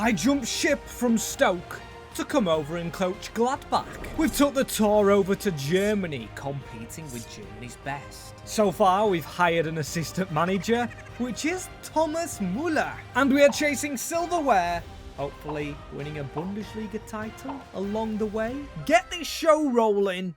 I jumped ship from Stoke to come over and coach Gladbach. We've took the tour over to Germany, competing with Germany's best. So far, we've hired an assistant manager, which is Thomas Müller. And we are chasing silverware, hopefully winning a Bundesliga title along the way. Get this show rolling.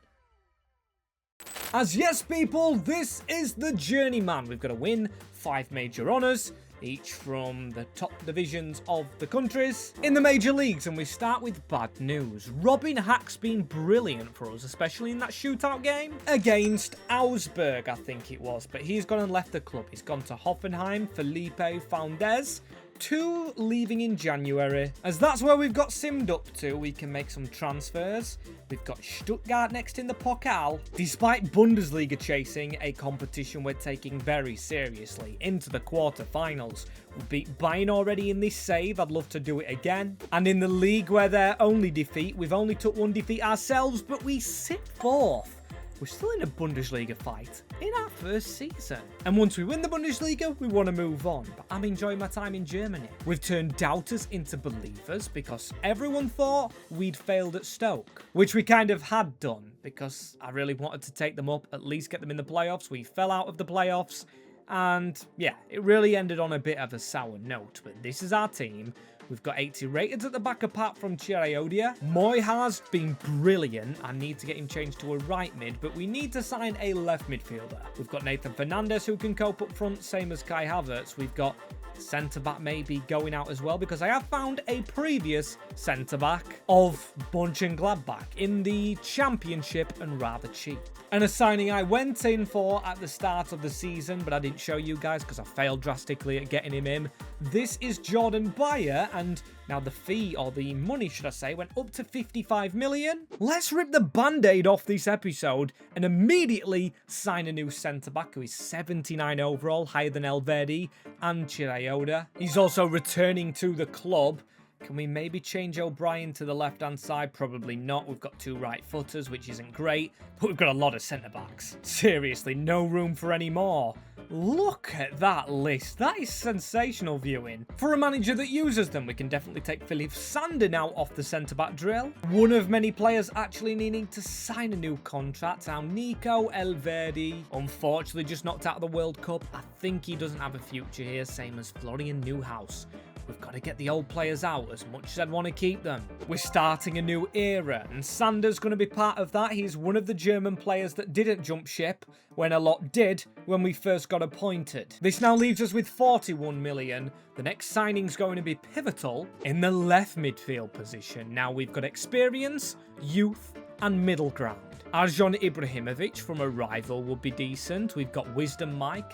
As yes, people, this is the Journeyman. We've got to win 5 major honours, each from the top divisions of the countries in the major leagues, and we start with bad news. Robin Hack's been brilliant for us, especially in that shootout game against Augsburg, I think it was, but he's gone and left the club. He's gone to Hoffenheim. Felipe Foundes, 2 leaving in January, as that's where we've got simmed up to. We can make some transfers. We've got Stuttgart next in the Pokal. Despite Bundesliga chasing, a competition we're taking very seriously, into the quarter-finals. We beat Bayern already in this save. I'd love to do it again. And in the league where their only defeat, we've only took 1 defeat ourselves, but we sit 4th. We're still in a Bundesliga fight in our first season. And once we win the Bundesliga, we want to move on. But I'm enjoying my time in Germany. We've turned doubters into believers because everyone thought we'd failed at Stoke, which we kind of had done because I really wanted to take them up, at least get them in the playoffs. We fell out of the playoffs. And yeah, it really ended on a bit of a sour note. But this is our team. We've got 80 rated at the back apart from Chiraiodia. Moy has been brilliant. I need to get him changed to a right mid, but we need to sign a left midfielder. We've got Nathan Fernandez who can cope up front, same as Kai Havertz. We've got centre-back maybe going out as well, because I have found a previous centre-back of Gladbach in the Championship and rather cheap. And a signing I went in for at the start of the season, but I didn't show you guys because I failed drastically at getting him in. This is Jordan Bayer, and now the fee, or the money should I say, went up to 55 million. Let's rip the band-aid off this episode and immediately sign a new centre-back who is 79 overall, higher than Elvedi and Chiraioda. He's also returning to the club. Can we maybe change O'Brien to the left-hand side? Probably not. We've got 2 right-footers, which isn't great, but we've got a lot of centre-backs. Seriously, no room for any more. Look at that list. That is sensational viewing. For a manager that uses them, we can definitely take Philip Sander now off the centre-back drill. One of many players actually needing to sign a new contract. Now, Nico Elvedi, unfortunately just knocked out of the World Cup. I think he doesn't have a future here, same as Florian Neuhaus. We've got to get the old players out as much as I'd want to keep them. We're starting a new era, and Sander's going to be part of that. He's one of the German players that didn't jump ship when a lot did when we first got appointed. This now leaves us with 41 million. The next signing's going to be pivotal in the left midfield position. Now we've got experience, youth, and middle ground. Arjon Ibrahimovic from a rival would be decent. We've got Wisdom Mike.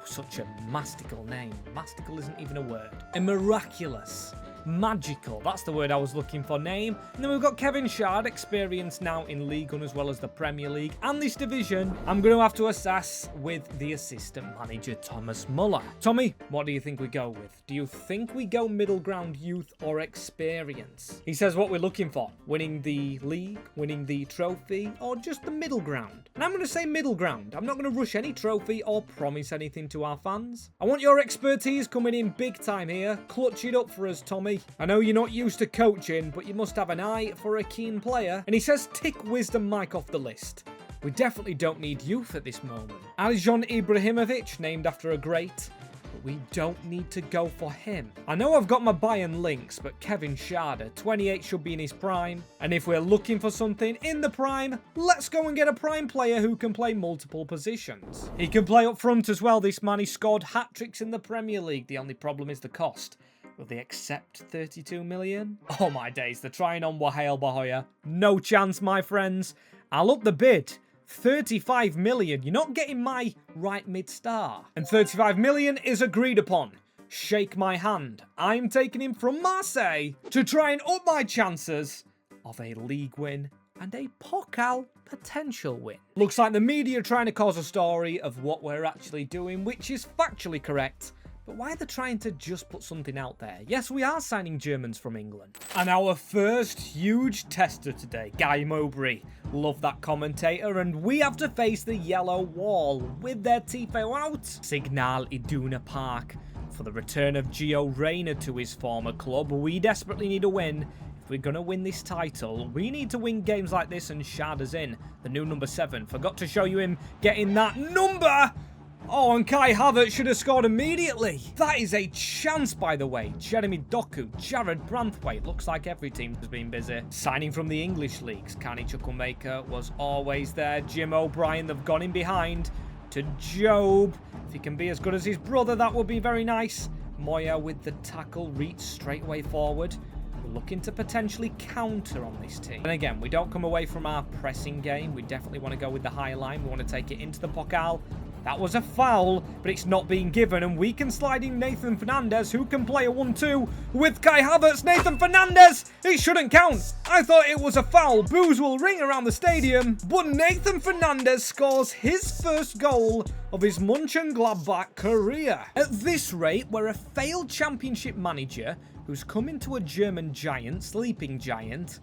Such a mastical name. Mastical isn't even a word. A miraculous. Magical. That's the word I was looking for. Name. And then we've got Kevin Shard, experienced now in League One as well as the Premier League and this division. I'm going to have to assess with the assistant manager, Thomas Müller. Tommy, what do you think we go with? Do you think we go middle ground, youth, or experience? He says what we're looking for. Winning the league, winning the trophy, or just the middle ground? And I'm going to say middle ground. I'm not going to rush any trophy or promise anything to our fans. I want your expertise coming in big time here. Clutch it up for us, Tommy. I know you're not used to coaching, but you must have an eye for a keen player. And he says tick Wisdom Mike off the list. We definitely don't need youth at this moment. Arjon Ibrahimovic, named after a great, but we don't need to go for him. I know I've got my Bayern links, but Kevin Schade, 28, should be in his prime. And if we're looking for something in the prime, let's go and get a prime player who can play multiple positions. He can play up front as well, this man. He scored hat-tricks in the Premier League. The only problem is the cost. Will they accept 32 million? Oh my days, they're trying on Wahail Bahoya. No chance, my friends. I'll up the bid. 35 million. You're not getting my right mid-star. And 35 million is agreed upon. Shake my hand. I'm taking him from Marseille to try and up my chances of a league win and a Pokal potential win. Looks like the media are trying to cause a story of what we're actually doing, which is factually correct. But why are they trying to just put something out there? Yes, we are signing Germans from England. And our first huge tester today, Guy Mowbray. Love that commentator. And we have to face the yellow wall with their tifo out. Signal Iduna Park. for the return of Gio Reyna to his former club. We desperately need a win. If we're going to win this title, we need to win games like this, and Shada's in. The new number 7. Forgot to show you him getting that number. Oh, and Kai Havertz should have scored immediately. That is a chance, by the way. Jeremy Doku, Jared Branthwaite. Looks like every team has been busy. Signing from the English leagues. Kani Chukwuemeka was always there. Jim O'Brien, they've gone in behind to Job. If he can be as good as his brother, that would be very nice. Moya with the tackle, reach straight way forward. We're looking to potentially counter on this team. And again, we don't come away from our pressing game. We definitely want to go with the high line. We want to take it into the Pokal. That was a foul, but it's not being given, and we can slide in Nathan Fernandez, who can play a 1-2 with Kai Havertz. Nathan Fernandez, it shouldn't count. I thought it was a foul. Boos will ring around the stadium, but Nathan Fernandez scores his first goal of his Gladbach career. At this rate, we're a failed championship manager who's come into a German giant, sleeping giant,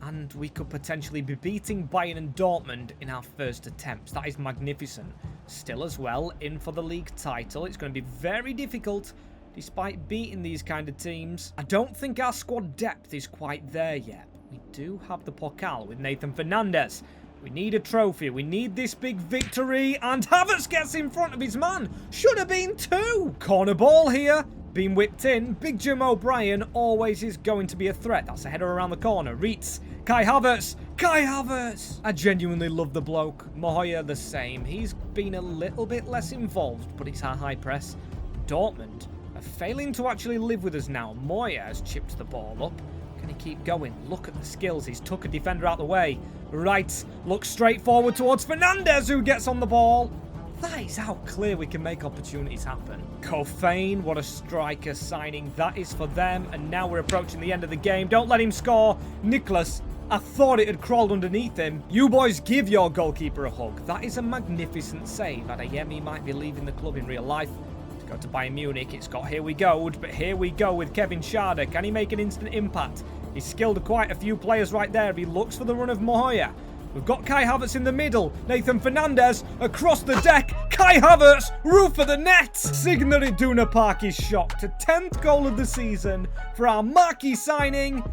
and we could potentially be beating Bayern and Dortmund in our first attempts. That is magnificent. Still as well, in for the league title. It's going to be very difficult, despite beating these kind of teams. I don't think our squad depth is quite there yet. We do have the Pokal with Nathan Fernandez. We need a trophy. We need this big victory. And Havertz gets in front of his man. Should have been 2. Corner ball here. Being whipped in. Big Jim O'Brien always is going to be a threat. That's a header around the corner. Reitz. Kai Havertz. Kai Havertz. I genuinely love the bloke. Moya the same. He's been a little bit less involved, but it's our high press. Dortmund are failing to actually live with us now. Moya has chipped the ball up. Can he keep going? Look at the skills. He's took a defender out the way. Right. Looks straight forward towards Fernandez, who gets on the ball. That is how clear we can make opportunities happen. Kofane, what a striker signing. That is for them. And now we're approaching the end of the game. Don't let him score. Nicholas, I thought it had crawled underneath him. You boys give your goalkeeper a hug. That is a magnificent save. Adeyemi might be leaving the club in real life to go to Bayern Munich. It's got here we go. But here we go with Kevin Schade. Can he make an instant impact? He's skilled quite a few players right there. He looks for the run of Moya. We've got Kai Havertz in the middle. Nathan Fernandez across the deck. Kai Havertz, roof of the net. Signe Iduna Park is shocked. A 10th goal of the season for our marquee signing.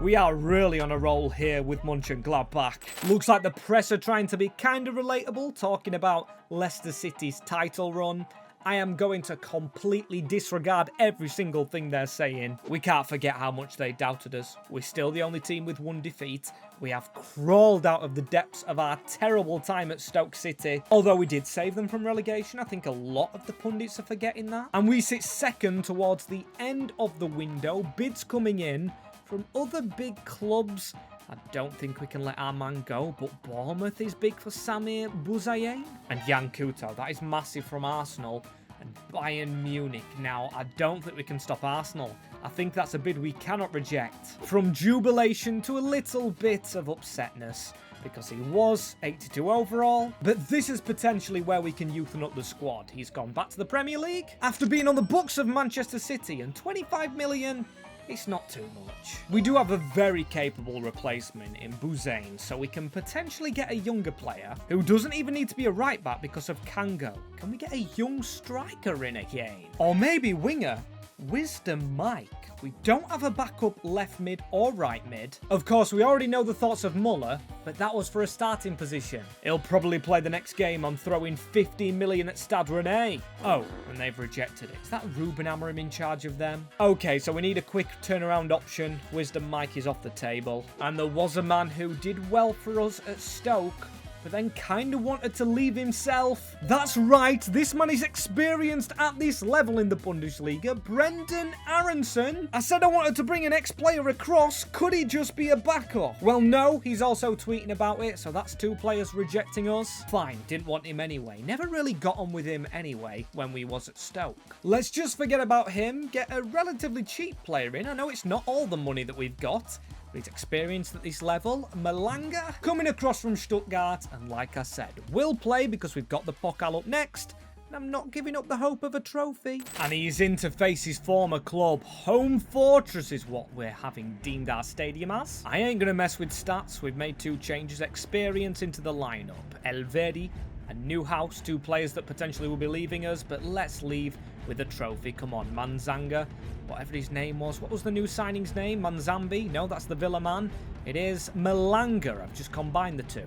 We are really on a roll here with Gladbach. Looks like the press are trying to be kind of relatable, talking about Leicester City's title run. I am going to completely disregard every single thing they're saying. We can't forget how much they doubted us. We're still the only team with 1 defeat. We have crawled out of the depths of our terrible time at Stoke City. Although we did save them from relegation, I think a lot of the pundits are forgetting that. And we sit second towards the end of the window. Bids coming in from other big clubs. I don't think we can let our man go, but Bournemouth is big for Samir Bouzayed. And Jan Couto, that is massive from Arsenal. And Bayern Munich. Now, I don't think we can stop Arsenal. I think that's a bid we cannot reject. From jubilation to a little bit of upsetness, because he was 82 overall. But this is potentially where we can youthen up the squad. He's gone back to the Premier League after being on the books of Manchester City, and 25 million... it's not too much. We do have a very capable replacement in Bouzayed, so we can potentially get a younger player who doesn't even need to be a right back because of Kango. Can we get a young striker in again? Or maybe winger, Wisdom Mike. We don't have a backup left mid or right mid. Of course, we already know the thoughts of Muller, but that was for a starting position. He'll probably play the next game on throwing 15 million at Stade Rennais. Oh, and they've rejected it. Is that Ruben Amorim in charge of them? Okay, so we need a quick turnaround option. Wisdom Mike is off the table. And there was a man who did well for us at Stoke, but then kind of wanted to leave himself. That's right, this man is experienced at this level in the Bundesliga, Brendan Aronson. I said I wanted to bring an ex-player across. Could he just be a backup? Well, no, he's also tweeting about it, so that's 2 players rejecting us. Fine, didn't want him anyway. Never really got on with him anyway when we was at Stoke. Let's just forget about him, get a relatively cheap player in. I know it's not all the money that we've got, but he's experienced at this level. Malanga coming across from Stuttgart, and like I said, we'll play because we've got the Pokal up next, and I'm not giving up the hope of a trophy. And he's in to face his former club. Home fortress is what we're having deemed our stadium as. I ain't gonna mess with stats. We've made 2 changes. Experience into the lineup. Elvedi and Newhouse, 2 players that potentially will be leaving us, but let's leave with a trophy. Come on, Manzanga, whatever his name was. What was the new signing's name? Manzambi? No, that's the Villa man. It is Malanga. I've just combined the two.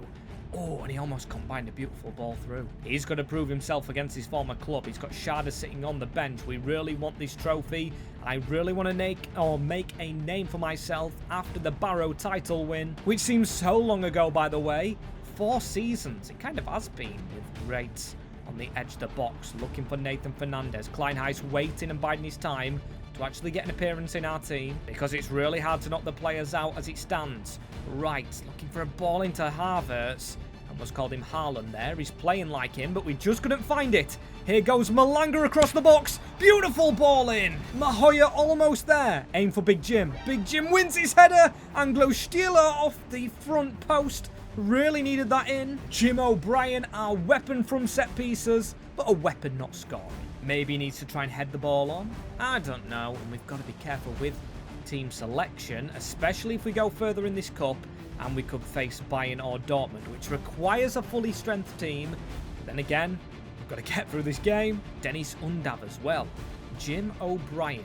Oh, and he almost combined a beautiful ball through. He's got to prove himself against his former club. He's got Shada sitting on the bench. We really want this trophy. I really want to make a name for myself after the Barrow title win, which seems so long ago, by the way. 4 seasons. It kind of has been, with Rates on the edge of the box, looking for Nathan Fernandez. Kleinheis waiting and biding his time to actually get an appearance in our team, because it's really hard to knock the players out as it stands. Right, looking for a ball into Havertz. Almost called him Haaland there. He's playing like him, but we just couldn't find it. Here goes Malanga across the box. Beautiful ball in. Mahoya almost there. Aim for Big Jim. Big Jim wins his header. Anglo Stieler off the front post. Really needed that in. Jim O'Brien, our weapon from set pieces, but a weapon not scored. Maybe he needs to try and head the ball on. I don't know. And we've got to be careful with team selection, especially if we go further in this cup and we could face Bayern or Dortmund, which requires a fully strength team. But then again, we've got to get through this game. Dennis Undav as well. Jim O'Brien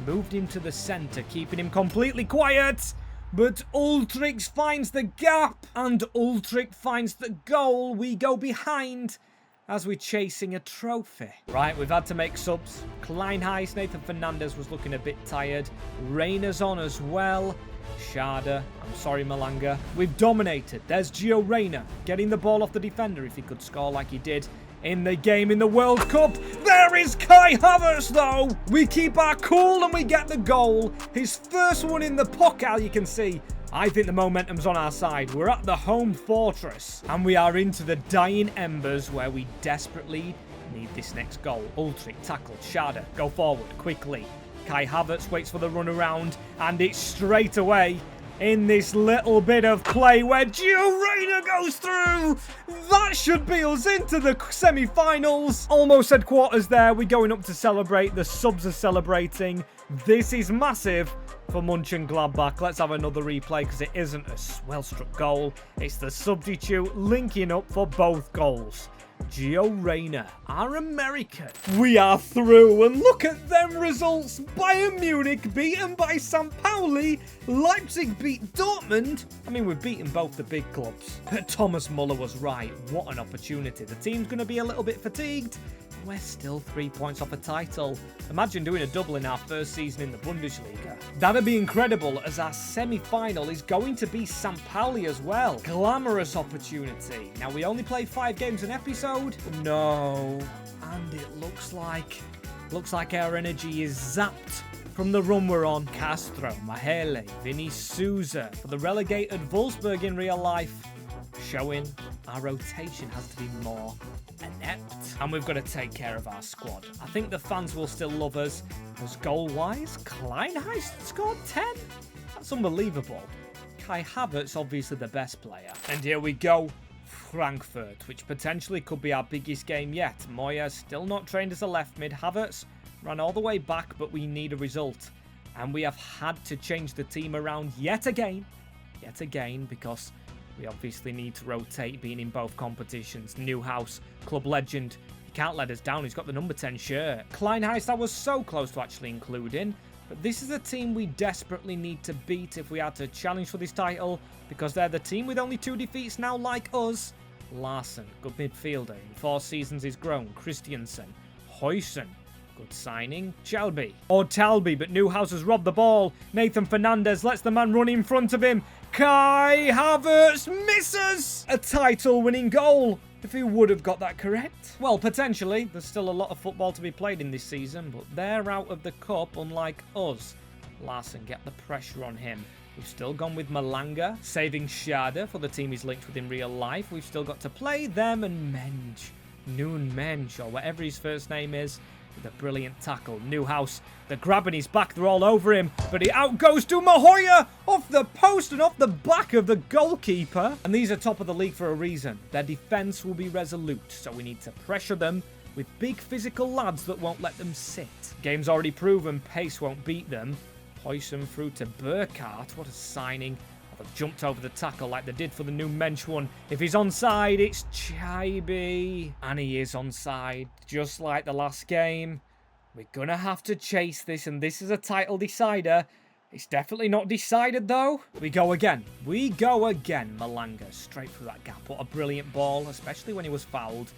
moved him to the centre, keeping him completely quiet. But Ultrix finds the gap, and Ultrix finds the goal. We go behind as we're chasing a trophy. Right, we've had to make subs. Kleinheis, Nathan Fernandez was looking a bit tired. Reyna's on as well. Shada, I'm sorry Malanga. We've dominated. There's Gio Reyna getting the ball off the defender if he could score like he did in the game in the World Cup. There is Kai Havertz though. We keep our cool and we get the goal. His first one in the Pokal, you can see. I think the momentum's on our side. We're at the home fortress and we are into the dying embers where we desperately need this next goal. Ultrich tackled. Shada, go forward quickly. Kai Havertz waits for the run around, and it's straight away in this little bit of play where Gio Reyna goes through. That should be us into the semi-finals. Almost headquarters there. We're going up to celebrate. The subs are celebrating. This is massive for Mönchengladbach. Let's have another replay because it isn't a well-struck goal. It's the substitute linking up for both goals. Gio Reyna, our American. We are through, and look at them results. Bayern Munich beaten by St. Pauli. Leipzig beat Dortmund. I mean, we've beaten both the big clubs. But Thomas Muller was right. What an opportunity. The team's going to be a little bit fatigued. We're still 3 points off a title. Imagine doing a double in our first season in the Bundesliga. That'd be incredible, as our semi-final is going to be St. Pauli as well. Glamorous opportunity. Now, we only play 5 games an episode. No. And it looks like our energy is zapped from the run we're on. Castro, Mahele, Vinny Souza for the relegated Wolfsburg in real life. Showing our rotation has to be more inept. And we've got to take care of our squad. I think the fans will still love us. Because goal-wise, Kleinheis scored 10. That's unbelievable. Kai Havertz, obviously the best player. And here we go. Frankfurt, which potentially could be our biggest game yet. Moya still not trained as a left mid. Havertz ran all the way back, but we need a result. And we have had to change the team around yet again, because we obviously need to rotate, being in both competitions. Newhouse, club legend. He can't let us down. He's got the number 10 shirt. Kleinheis, I was so close to actually including. But this is a team we desperately need to beat if we had to challenge for this title, because they're the team with only 2 defeats now, like us. Larsen, good midfielder. In 4 seasons he's grown. Christiansen. Huysen. Good signing. Shelby. Or Talby, but Newhouse has robbed the ball. Nathan Fernandez lets the man run in front of him. Kai Havertz misses a title-winning goal. If he would have got that correct. Well, potentially. There's still a lot of football to be played in this season, but they're out of the cup, unlike us. Larsen, get the pressure on him. We've still gone with Malanga, saving Shada for the team he's linked with in real life. We've still got to play them and Mensch. Noon Mensch, or whatever his first name is. With a brilliant tackle. Newhouse, the grab and he's back. They're all over him. But he out goes to Mahoya off the post and off the back of the goalkeeper. And these are top of the league for a reason. Their defence will be resolute. So we need to pressure them with big physical lads that won't let them sit. Game's already proven pace won't beat them. Huysen through to Burkhardt. What a signing. They've jumped over the tackle like they did for the new Mensch one. If he's onside, it's Chaibi. And he is onside, just like the last game. We're gonna have to chase this, and this is a title decider. It's definitely not decided, though. We go again. We go again. Malanga, straight through that gap. What a brilliant ball, especially when he was fouled.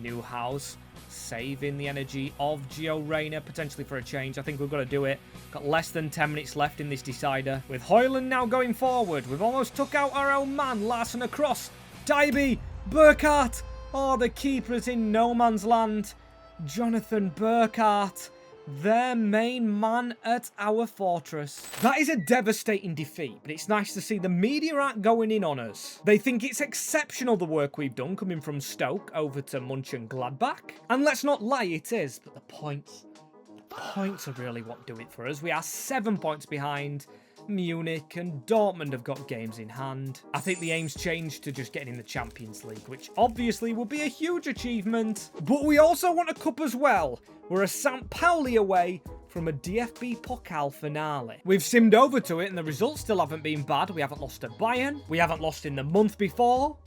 Newhouse, saving the energy of Gio Reyna, potentially for a change. I think we've got to do it. Got less than 10 minutes left in this decider. With Hoyland now going forward, we've almost took out our own man. Larson across. Daiby, Burkhardt. Oh, the keeper is in no man's land. Jonathan Burkhardt, their main man at our fortress. That is a devastating defeat, but it's nice to see the media aren't going in on us. They think it's exceptional the work we've done coming from Stoke over to Gladbach. And let's not lie, it is, but the points are really what do it for us. We are 7 points behind. Munich and Dortmund have got games in hand. I think the aim's changed to just getting in the Champions League, which obviously will be a huge achievement. But we also want a cup as well. We're a St. Pauli away from a DFB Pokal finale. We've simmed over to it and the results still haven't been bad. We haven't lost to Bayern. We haven't lost in the month before.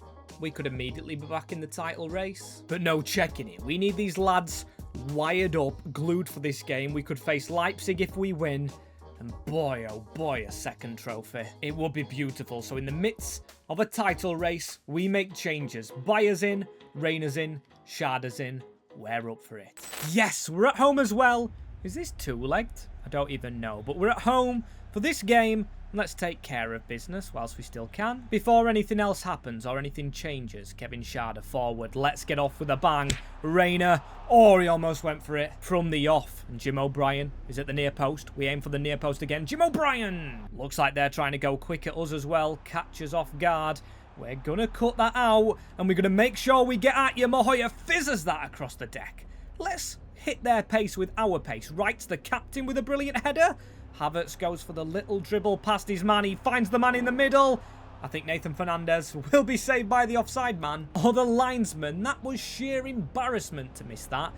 We could immediately be back in the title race. But no checking it. We need these lads wired up, glued for this game. We could face Leipzig if we win. And boy, oh boy, a second trophy. It would be beautiful. So in the midst of a title race, we make changes. Bayer's in, Reyna's in, Schada's in. We're up for it. Yes, we're at home as well. Is this two-legged? I don't even know. But we're at home for this game. Let's take care of business whilst we still can. Before anything else happens or anything changes, Kevin Schada forward. Let's get off with a bang. Reyna. Oh, he almost went for it from the off. And Jim O'Brien is at the near post. We aim for the near post again. Jim O'Brien. Looks like they're trying to go quick at us as well. Catch us off guard. We're going to cut that out. And we're going to make sure we get at you. Mohoya fizzes that across the deck. Let's hit their pace with our pace. Right to the captain with a brilliant header. Havertz goes for the little dribble past his man. He finds the man in the middle. I think Nathan Fernandez will be saved by the offside man. Or the linesman. That was sheer embarrassment to miss that.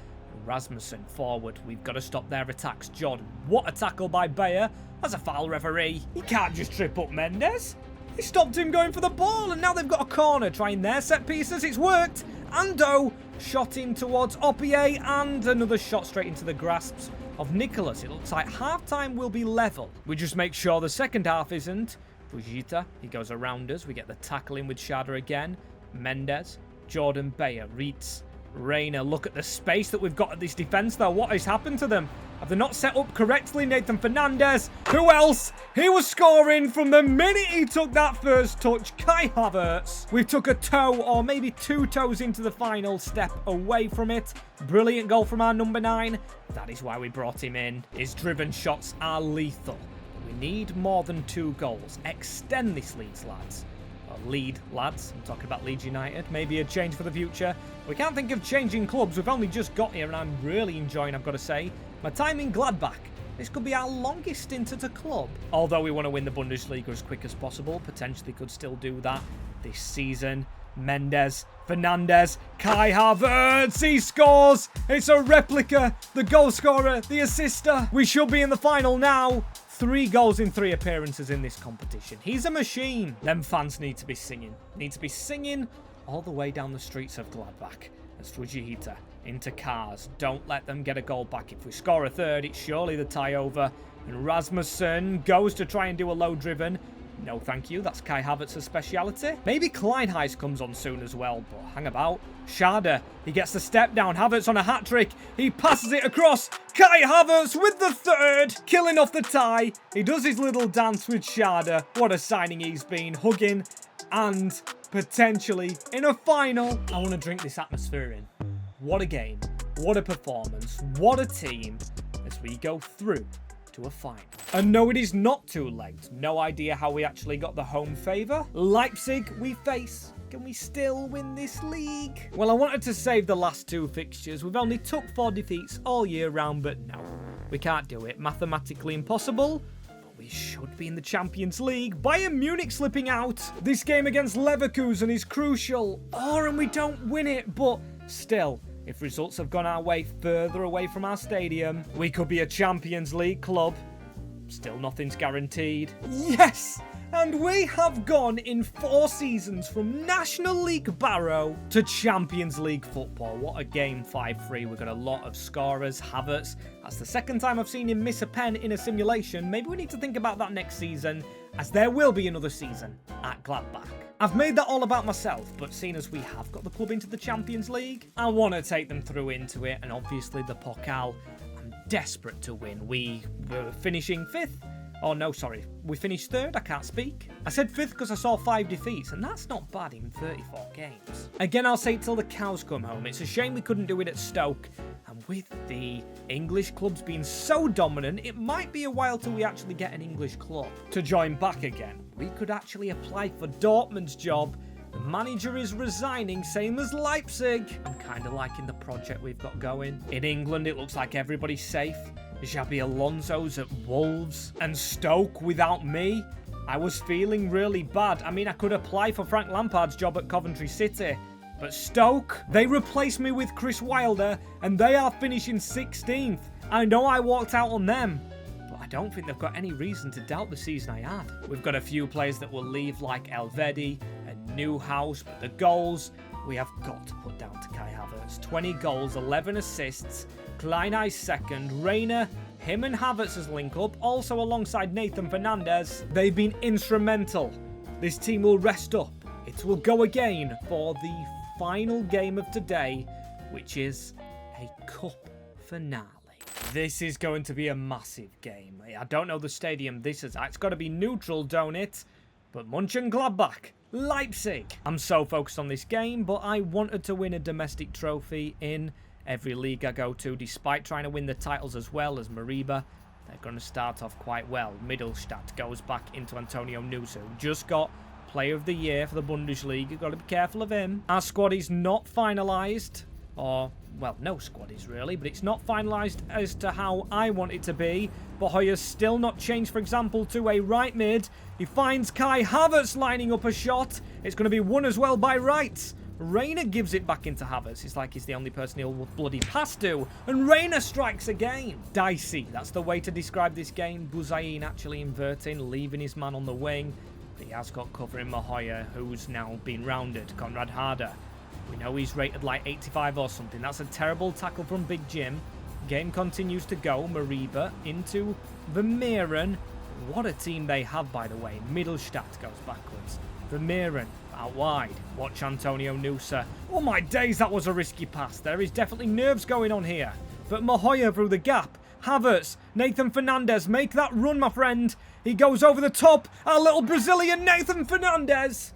Rasmussen forward. We've got to stop their attacks. Jordan. What a tackle by Bayer. That's a foul, referee. He can't just trip up Mendes. He stopped him going for the ball. And now they've got a corner trying their set pieces. It's worked. Ando shot in towards Opie. And another shot straight into the grasps of Nicholas. It looks like half-time will be level. We just make sure the second half isn't. Fujita, he goes around us. We get the tackle in with Schada again. Mendes, Jordan Bayer, Reitz, Reyna. Look at the space that we've got at this defence, though. What has happened to them? Have they not set up correctly? Nathan Fernandez. Who else? He was scoring from the minute he took that first touch. Kai Havertz. We took a toe or maybe 2 toes into the final step away from it. Brilliant goal from our number 9. That is why we brought him in. His driven shots are lethal. We need more than 2 goals. Extend this lead, lads. Lead, lads. I'm talking about Leeds United. Maybe a change for the future. We can't think of changing clubs. We've only just got here and I'm really enjoying, I've got to say, my time in Gladbach. This could be our longest stint at a club. Although we want to win the Bundesliga as quick as possible. Potentially could still do that this season. Mendes, Fernandez, Kai Havertz, he scores! It's a replica, the goal scorer, the assister. We should be in the final now. 3 goals in 3 appearances in this competition. He's a machine. Them fans need to be singing. Need to be singing all the way down the streets of Gladbach. As Fujita into Cars. Don't let them get a goal back. If we score a third, it's surely the tie over. And Rasmussen goes to try and do a low driven. No, thank you. That's Kai Havertz's speciality. Maybe Kleinheis comes on soon as well, but hang about. Schada, he gets the step down. Havertz on a hat-trick. He passes it across. Kai Havertz with the third, killing off the tie. He does his little dance with Schada. What a signing he's been. Hugging and potentially in a final. I want to drink this atmosphere in. What a game. What a performance. What a team as we go through to a final. And no, it is not 2-legged. No idea how we actually got the home favour. Leipzig we face. Can we still win this league? Well, I wanted to save the last 2 fixtures. We've only took 4 defeats all year round, but no, we can't do it. Mathematically impossible. But we should be in the Champions League. Bayern Munich slipping out. This game against Leverkusen is crucial. And we don't win it, but still, if results have gone our way further away from our stadium, we could be a Champions League club. Still nothing's guaranteed. Yes! And we have gone in 4 seasons from National League Barrow to Champions League football. What a game, 5-3. We've got a lot of scorers. Havertz, that's the second time I've seen him miss a pen in a simulation. Maybe we need to think about that next season, as there will be another season at Gladbach. I've made that all about myself, but seeing as we have got the club into the Champions League, I want to take them through into it, and obviously the Pokal, I'm desperate to win. We were finishing 5th. Oh, no, sorry. We finished 3rd. I can't speak. I said 5th because I saw 5 defeats, and that's not bad in 34 games. Again, I'll say it till the cows come home. It's a shame we couldn't do it at Stoke. And with the English clubs being so dominant, it might be a while till we actually get an English club to join back again. We could actually apply for Dortmund's job. The manager is resigning, same as Leipzig. I'm kind of liking the project we've got going. In England, it looks like everybody's safe. Xabi Alonso's at Wolves, and Stoke without me. I was feeling really bad. I mean, I could apply for Frank Lampard's job at Coventry City, but Stoke, they replaced me with Chris Wilder, and they are finishing 16th. I know I walked out on them, but I don't think they've got any reason to doubt the season I had. We've got a few players that will leave, like Elvedi and Newhouse, but the goals we have got to put down to Kai Havertz. 20 goals, 11 assists. Kleinheis second, Reina, him and Havertz's link up, also alongside Nathan Fernandez. They've been instrumental. This team will rest up. It will go again for the final game of today, which is a cup finale. This is going to be a massive game. I don't know the stadium this is. It's got to be neutral, don't it? But Mönchengladbach, Leipzig. I'm so focused on this game, but I wanted to win a domestic trophy in every league I go to, despite trying to win the titles as well as Mariba. They're going to start off quite well. Mittelstadt goes back into Antonio Nusa, who just got Player of the Year for the Bundesliga. You've got to be careful of him. Our squad is not finalised, or, well, no squad is really, but it's not finalised as to how I want it to be. Bahoya's still not changed, for example, to a right mid. He finds Kai Havertz lining up a shot. It's going to be won as well by Wright. Reina gives it back into Havertz. It's like he's the only person he'll bloody pass to. And Reina strikes again. Dicey. That's the way to describe this game. Buzain actually inverting, leaving his man on the wing. But he has got cover in Mahoya, who's now been rounded. Conrad Harder. We know he's rated like 85 or something. That's a terrible tackle from Big Jim. Game continues to go. Mariba into Vermeeren. What a team they have, by the way. Mittelstadt goes backwards. Vermeeren out wide. Watch Antonio Nusa. Oh my days, that was a risky pass. There is definitely nerves going on here. But Mahoya through the gap. Havertz, Nathan Fernandez, make that run, my friend. He goes over the top. Our little Brazilian Nathan Fernandez.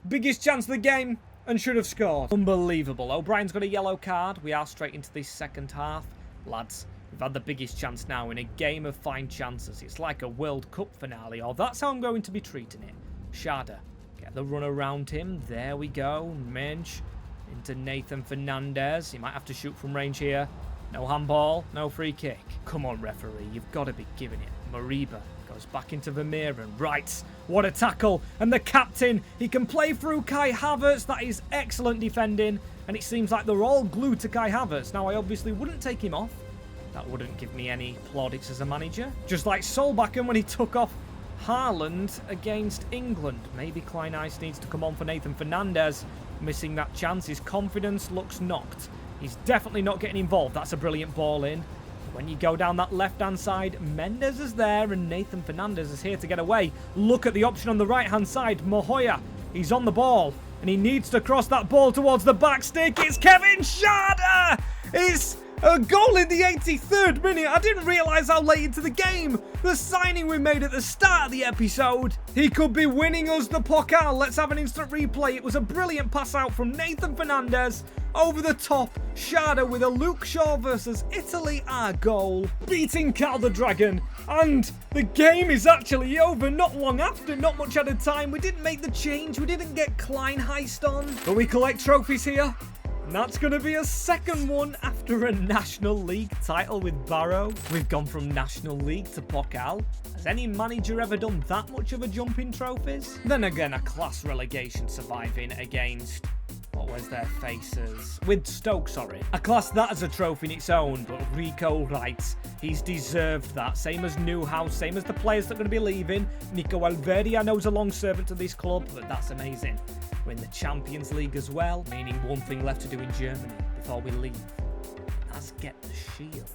Biggest chance of the game and should have scored. Unbelievable. O'Brien's got a yellow card. We are straight into this second half. Lads, we've had the biggest chance now in a game of fine chances. It's like a World Cup finale, or that's how I'm going to be treating it. Schade. Get the run around him. There we go. Mensch into Nathan Fernandez. He might have to shoot from range here. No handball. No free kick. Come on, referee. You've got to be giving it. Mariba goes back into Vermeeren. Right. What a tackle. And the captain. He can play through Kai Havertz. That is excellent defending. And it seems like they're all glued to Kai Havertz. Now, I obviously wouldn't take him off. That wouldn't give me any plaudits as a manager. Just like Solbakken when he took off Haaland against England. Maybe Kleinheis needs to come on for Nathan Fernandez. Missing that chance. His confidence looks knocked. He's definitely not getting involved. That's a brilliant ball in. When you go down that left-hand side, Mendes is there and Nathan Fernandez is here to get away. Look at the option on the right-hand side. Mahoya, he's on the ball and he needs to cross that ball towards the back stick. It's Kevin Schade! It's a goal in the 83rd minute. I didn't realise how late into the game. The signing we made at the start of the episode. He could be winning us the Pokal. Let's have an instant replay. It was a brilliant pass out from Nathan Fernandez. Over the top, Schade with a Luke Shaw versus Italy, our goal. Beating Cal the Dragon. And the game is actually over not long after, not much at a time. We didn't make the change. We didn't get Kleinheis on. But we collect trophies here. And that's going to be a second one after a National League title with Barrow. We've gone from National League to Pokal. Has any manager ever done that much of a jump in trophies? Then again, a class relegation surviving against... But where's their faces? With Stoke, sorry. I class that as a trophy in its own, but Rico writes, he's deserved that. Same as Newhouse, same as the players that are going to be leaving. Nico Alvedi, I know, is a long servant to this club, but that's amazing. We're in the Champions League as well, meaning one thing left to do in Germany before we leave. Let's get the shield.